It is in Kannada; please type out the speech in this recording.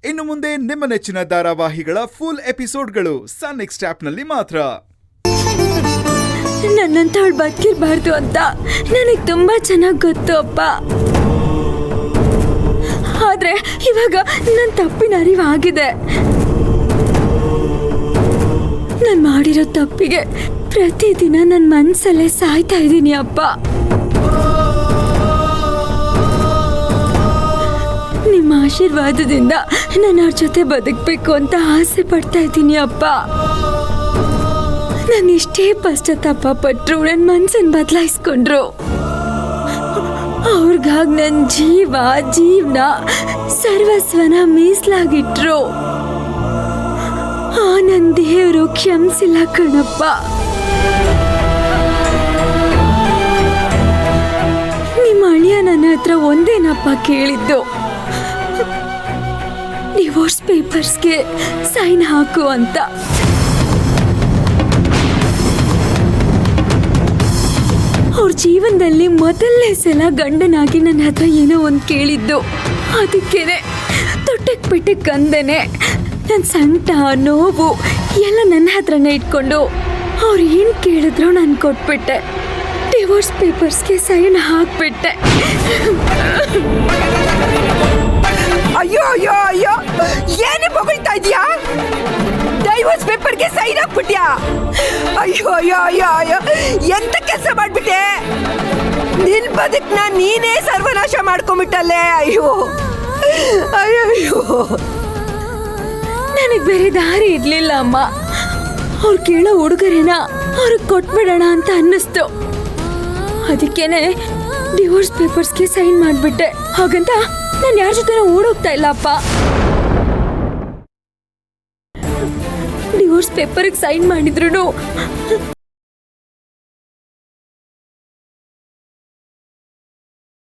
ಇನ್ನು ಮುಂದೆ ನಿಮ್ಮ ನೆಚ್ಚಿನ ಧಾರಾವಾಹಿಗಳ ಫುಲ್ ಎಪಿಸೋಡ್ಗಳು ಸನ್ ನೆಕ್ಸ್ಟ್ ಆಪ್ನಲ್ಲಿ ಮಾತ್ರ. ನನ್ನಂತವಳು ಬದುಕಿರಬಾರ್ದು ಅಂತ ನನಗೆ ತುಂಬಾ ಚೆನ್ನಾಗಿ ಗೊತ್ತು ಅಪ್ಪ. ಆದ್ರೆ ಇವಾಗ ನನ್ನ ತಪ್ಪಿನ ಅರಿವಾಗಿದೆ. ನಾನು ಮಾಡಿರೋ ತಪ್ಪಿಗೆ ಪ್ರತಿದಿನ ನನ್ನ ಮನಸ್ಸಲ್ಲೇ ಸಾಯ್ತಾ ಇದ್ದೀನಿ ಅಪ್ಪ. ನಿಮ್ಮ ಆಶೀರ್ವಾದದಿಂದ ನಾನು ಅವ್ರ ಜೊತೆ ಬದುಕಬೇಕು ಅಂತ ಆಸೆ ಪಡ್ತಾ ಇದ್ದೀನಿ ಅಪ್ಪ. ನಾನು ಇಷ್ಟೇ ಪಶ್ಚಾತ್ತಾಪ ಪಟ್ಟರು ನನ್ನ ಮನಸ್ಸನ್ನು ಬದಲಾಯಿಸ್ಕೊಂಡ್ರು. ಅವ್ರಿಗಾಗಿ ನನ್ನ ಜೀವನ ಸರ್ವಸ್ವನ ಮೀಸಲಾಗಿಟ್ರು. ಆ ನನ್ನ ದೇವರು ಕ್ಷಮಿಸಿಲ್ಲ ಕಣಪ್ಪ. ನಿಮ್ಮ ಅಳಿಯ ನನ್ನ ಹತ್ರ ಒಂದೇನಪ್ಪ ಕೇಳಿದ್ದು, ಡಿವೋರ್ಸ್ ಪೇಪರ್ಸ್ಗೆ ಸೈನ್ ಹಾಕು ಅಂತ. ಅವ್ರ ಜೀವನದಲ್ಲಿ ಮೊದಲನೇ ಸಲ ಗಂಡನಾಗಿ ನನ್ನ ಹತ್ರ ಏನೋ ಒಂದು ಕೇಳಿದ್ದು. ಅದಕ್ಕೇನೆ ತೊಟ್ಟಕ್ಕೆ ಬಿಟ್ಟಕ್ಕೆ ಅಂದೇನೆ ನನ್ನ ಸಂಕಟ ನೋವು ಎಲ್ಲ ನನ್ನ ಹತ್ರನೇ ಇಟ್ಕೊಂಡು ಅವ್ರು ಏನು ಕೇಳಿದ್ರು ನಾನು ಕೊಟ್ಬಿಟ್ಟೆ. Divorce ಪೇಪರ್ಸ್ಗೆ sign ಹಾಕ್ಬಿಟ್ಟೆ. ಅಯ್ಯೋ ಅಯ್ಯೋ ಅಯ್ಯೋ, ಏನೇ ಬೊಗಳ್ತಾ ಇದೀಯಾ? ಡೈವೋರ್ಸ್ ಪೇಪರ್ಗೆ ಸೈನ್ ಹಾಕ್ಬಿಟ್ಯಾ? ಅಯ್ಯೋ ಅಯ್ಯೋ ಅಯ್ಯೋ ಅಯ್ಯೋ, ಎಂತ ಕೆಲಸ ಮಾಡ್ಬಿಟ್ಟೆ? ನಿನ್ ಬದುಕ್ನ ನೀನೇ ಸರ್ವನಾಶ ಮಾಡ್ಕೊಂಡ್ಬಿಟ್ಟಲ್ಲೇ. ಅಯ್ಯೋ ಅಯ್ಯೋ ಅಯ್ಯೋ, ನನಗೆ ಬೇರೆ ದಾರಿ ಇರ್ಲಿಲ್ಲ ಅಮ್ಮ. ಅವ್ರು ಕೇಳೋ ಉಡುಗೊರೆನ ಅವ್ರಿಗೆ ಕೊಟ್ಬಿಡೋಣ ಅಂತ ಅನ್ನಿಸ್ತು. ಅದಕ್ಕೇನೆ ಡಿವೋರ್ಸ್ ಪೇಪರ್ಸ್ಗೆ ಸೈನ್ ಮಾಡಿಬಿಟ್ಟೆ. ಹಾಗಂತ ನಾನು ಯಾರ ಜೊತೆ ಓಡೋಗ್ತಾ ಇಲ್ಲಪ್ಪ. ಡಿವೋರ್ಸ್ ಪೇಪರ್ಗೆ ಸೈನ್ ಮಾಡಿದ್ರು